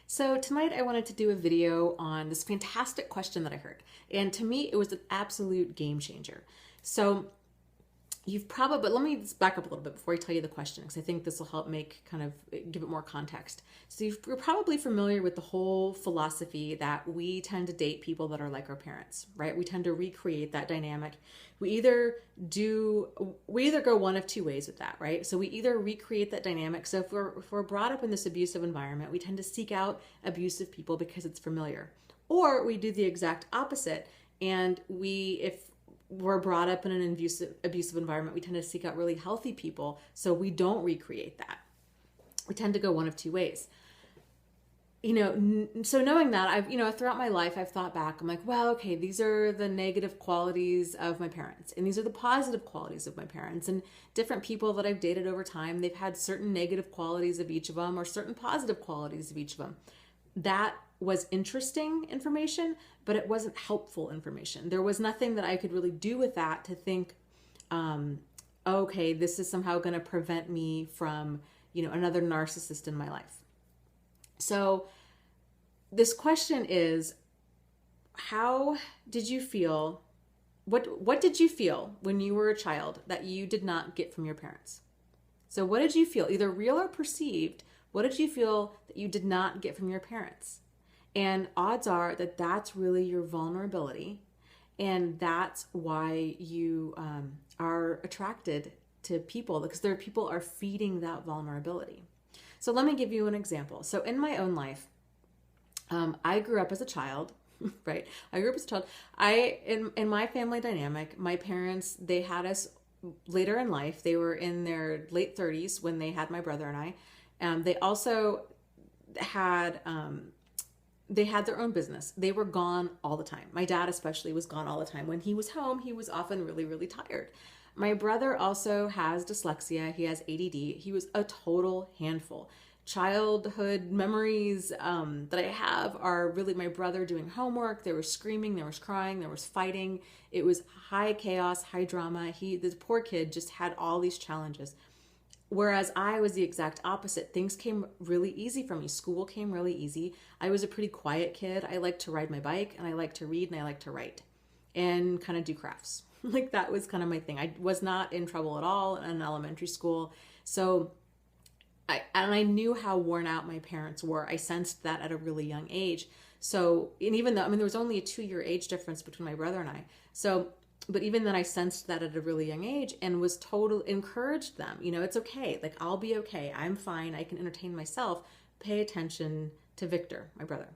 So tonight I wanted to do a video on this fantastic question that I heard. And to me, it was an absolute game changer. So but let me just back up a little bit before I tell you the question, because I think this will help give it more context. So you're probably familiar with the whole philosophy that we tend to date people that are like our parents, right? We tend to recreate that dynamic. We either go one of two ways with that, right? So we either recreate that dynamic. So if we're brought up in this abusive environment, we tend to seek out abusive people because it's familiar. Or we do the exact opposite, and if we're brought up in an abusive environment, we tend to seek out really healthy people, so we don't recreate that. We tend to go one of two ways. So knowing that, throughout my life, I've thought back, I'm like, well, okay, these are the negative qualities of my parents, and these are the positive qualities of my parents. And different people that I've dated over time, they've had certain negative qualities of each of them or certain positive qualities of each of them. That was interesting information, but it wasn't helpful information. There was nothing that I could really do with that to think, okay, this is somehow going to prevent me from, another narcissist in my life. So this question is, how did you feel? What did you feel when you were a child that you did not get from your parents? So what did you feel, either real or perceived? What did you feel that you did not get from your parents? And odds are that that's really your vulnerability. And that's why you are attracted to people, because people are feeding that vulnerability. So let me give you an example. So in my own life, I grew up as a child, right? I grew up as a child. In my family dynamic, my parents, they had us later in life. They were in their late 30s when they had my brother and I. They also had their own business. They were gone all the time. My dad especially was gone all the time. When he was home, he was often really, really tired. My brother also has dyslexia. He has ADD. He was a total handful. Childhood memories that I have are really my brother doing homework. There was screaming, there was crying, there was fighting. It was high chaos, high drama. This poor kid just had all these challenges. Whereas I was the exact opposite. Things came really easy for me. School came really easy. I was a pretty quiet kid. I liked to ride my bike, and I liked to read, and I liked to write and kind of do crafts. Like, that was kind of my thing. I was not in trouble at all in elementary school. So I knew how worn out my parents were. I sensed that at a really young age. So, and even though, there was only a 2-year age difference between my brother and I. So, but even then I sensed that at a really young age and was encouraged them, it's okay. Like, I'll be okay. I'm fine. I can entertain myself. Pay attention to Victor, my brother.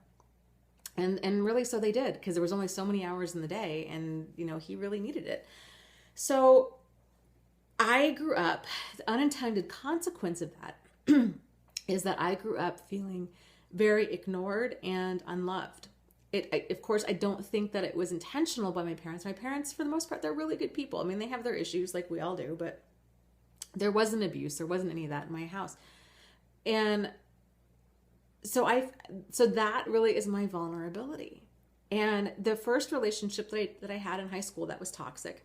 And really, so they did, because there was only so many hours in the day, and, he really needed it. So I grew up, the unintended consequence of that is that I grew up feeling very ignored and unloved. Of course, I don't think that it was intentional by my parents. My parents, for the most part, they're really good people. They have their issues like we all do, but there wasn't abuse. There wasn't any of that in my house. And so that really is my vulnerability. And the first relationship that I had in high school that was toxic,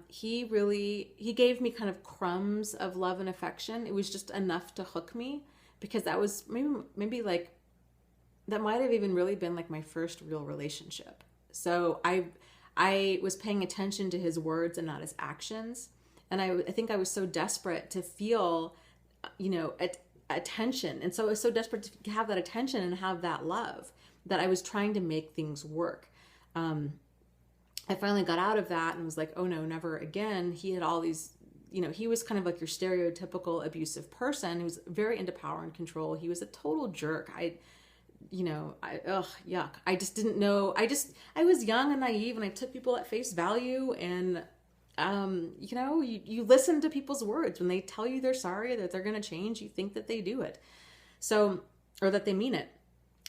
he gave me kind of crumbs of love and affection. It was just enough to hook me, because that was maybe like, that might have even really been like my first real relationship. So I was paying attention to his words and not his actions. And I think I was so desperate to feel, attention. And so I was so desperate to have that attention and have that love that I was trying to make things work. I finally got out of that and was like, oh no, never again. He had all these, he was kind of like your stereotypical abusive person. He was very into power and control. He was a total jerk. Yuck. I just didn't know. I was young and naive, and I took people at face value. And, you listen to people's words when they tell you they're sorry, that they're going to change. You think that they do it. So, or that they mean it.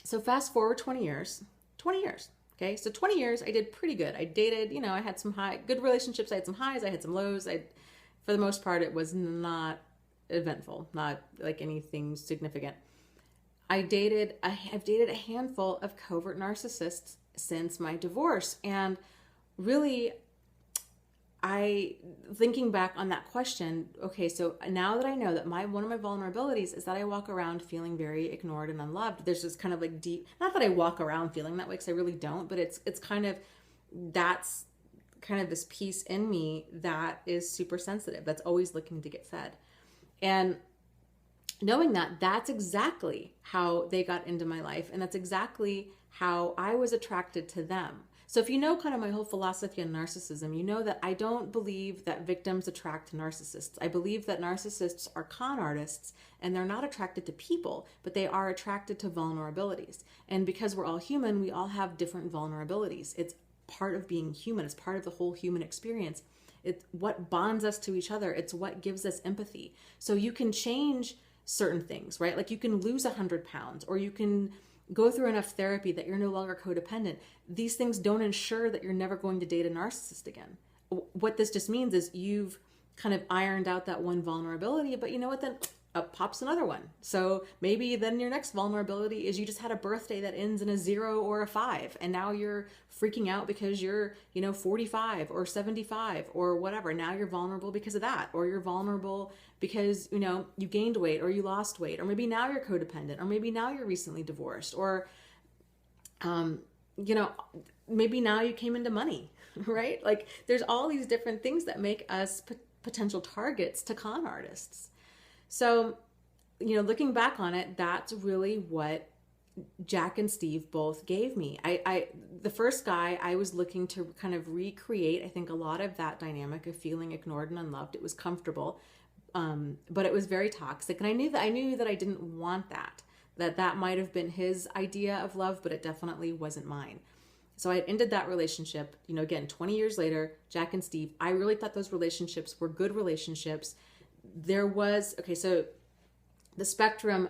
So fast forward 20 years. Okay. So 20 years, I did pretty good. I dated, I had some good relationships. I had some highs. I had some lows. For the most part, it was not eventful, not like anything significant. I've dated a handful of covert narcissists since my divorce. And really, thinking back on that question, okay, so now that I know that one of my vulnerabilities is that I walk around feeling very ignored and unloved. There's this kind of like deep, not that I walk around feeling that way, because I really don't, but it's kind of, that's kind of this piece in me that is super sensitive, that's always looking to get fed. And knowing that, that's exactly how they got into my life, and that's exactly how I was attracted to them. So if you know kind of my whole philosophy on narcissism, you know that I don't believe that victims attract narcissists. I believe that narcissists are con artists, and they're not attracted to people, but they are attracted to vulnerabilities. And because we're all human, we all have different vulnerabilities. It's part of being human. It's part of the whole human experience. It's what bonds us to each other. It's what gives us empathy. So you can change certain things, right? Like you can lose 100 pounds, or you can go through enough therapy that you're no longer codependent. These things don't ensure that you're never going to date a narcissist again. What this just means is you've kind of ironed out that one vulnerability, but you know what, then up pops another one. So maybe then your next vulnerability is you just had a birthday that ends in a 0 or a 5, and now you're freaking out because you're 45 or 75 or whatever. Now you're vulnerable because of that, or you're vulnerable because you gained weight or you lost weight, or maybe now you're codependent, or maybe now you're recently divorced, or maybe now you came into money, right? Like there's all these different things that make us potential targets to con artists. So, looking back on it, that's really what Jack and Steve both gave me. The first guy, I was looking to kind of recreate, I think, a lot of that dynamic of feeling ignored and unloved. It was comfortable, but it was very toxic. And I knew that I didn't want that might have been his idea of love, but it definitely wasn't mine. So I had ended that relationship, again, 20 years later, Jack and Steve. I really thought those relationships were good relationships. So the spectrum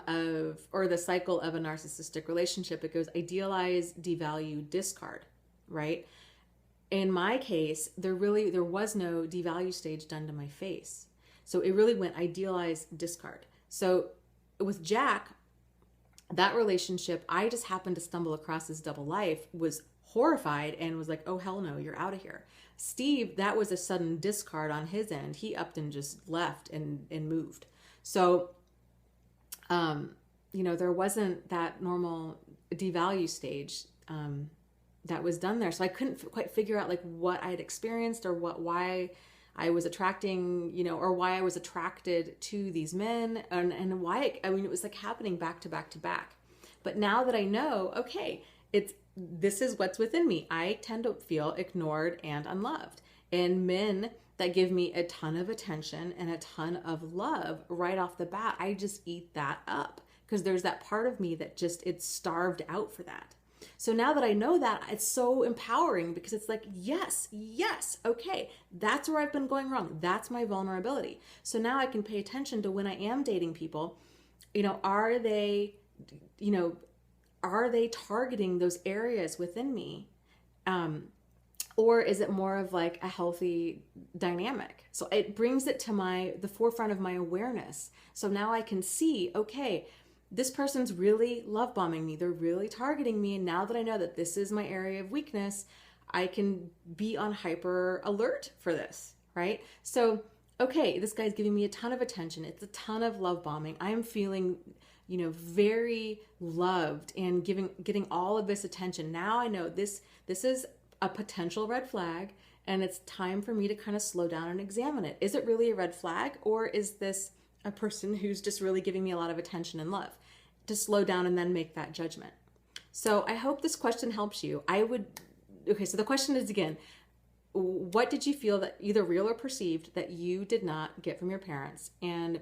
or the cycle of a narcissistic relationship, it goes idealize, devalue, discard, right? In my case, there was no devalue stage done to my face. So it really went idealize, discard. So with Jack, that relationship, I just happened to stumble across his double life, was horrified and was like, oh, hell no, you're out of here. Steve, that was a sudden discard on his end. He upped and just left and moved. So, there wasn't that normal devalue stage that was done there. So I couldn't quite figure out like what I had experienced, or why I was attracting, or why I was attracted to these men, and why, it was like happening back to back to back. But now that I know, okay, this is what's within me. I tend to feel ignored and unloved. And men that give me a ton of attention and a ton of love right off the bat, I just eat that up, because there's that part of me that it's starved out for that. So now that I know that, it's so empowering, because it's like, yes, okay, that's where I've been going wrong. That's my vulnerability. So now I can pay attention to when I am dating people, are they targeting those areas within me? Or is it more of like a healthy dynamic? So it brings it to the forefront of my awareness. So now I can see, okay, this person's really love bombing me. They're really targeting me. And now that I know that this is my area of weakness, I can be on hyper alert for this, right? So, okay, this guy's giving me a ton of attention. It's a ton of love bombing. I am feeling very loved and getting all of this attention. Now I know this is a potential red flag, and it's time for me to kind of slow down and examine it. Is it really a red flag, or is this a person who's just really giving me a lot of attention and love? To slow down and then make that judgment. So I hope this question helps you. So the question is, again, what did you feel that either real or perceived that you did not get from your parents? And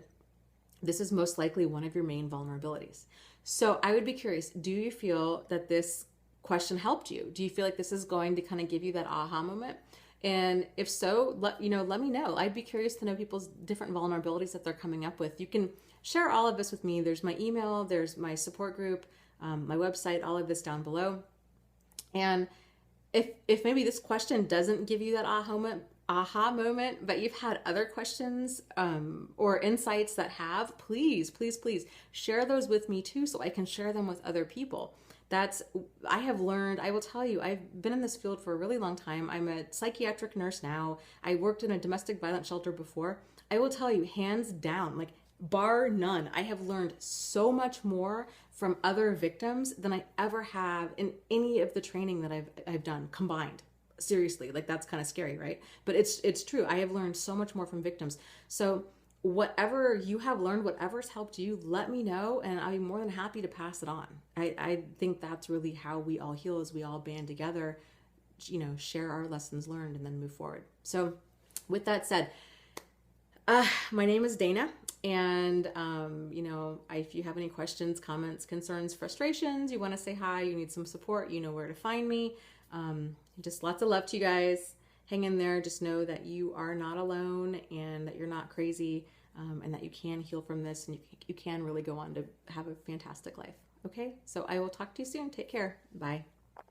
this is most likely one of your main vulnerabilities. So I would be curious, do you feel that this question helped you? Do you feel like this is going to kind of give you that aha moment? And if so, let me know. I'd be curious to know people's different vulnerabilities that they're coming up with. You can share all of this with me. There's my email, there's my support group, my website, all of this down below. And if maybe this question doesn't give you that aha moment, but you've had other questions or insights that have, please share those with me too, so I can share them with other people. I have learned, I will tell you, I've been in this field for a really long time. I'm a psychiatric nurse now. I worked in a domestic violence shelter before. I will tell you, hands down, like bar none, I have learned so much more from other victims than I ever have in any of the training that I've done combined. Seriously, like that's kind of scary, right? But it's true. I have learned so much more from victims. So whatever you have learned, whatever's helped you, let me know, and I'll be more than happy to pass it on. I think that's really how we all heal, is we all band together, share our lessons learned and then move forward. So with that said, my name is Dana, and if you have any questions, comments, concerns, frustrations, you want to say hi, you need some support, you know where to find me. Just lots of love to you guys. Hang in there. Just know that you are not alone, and that you're not crazy, and that you can heal from this, and you can really go on to have a fantastic life. Okay, so I will talk to you soon. Take care. Bye.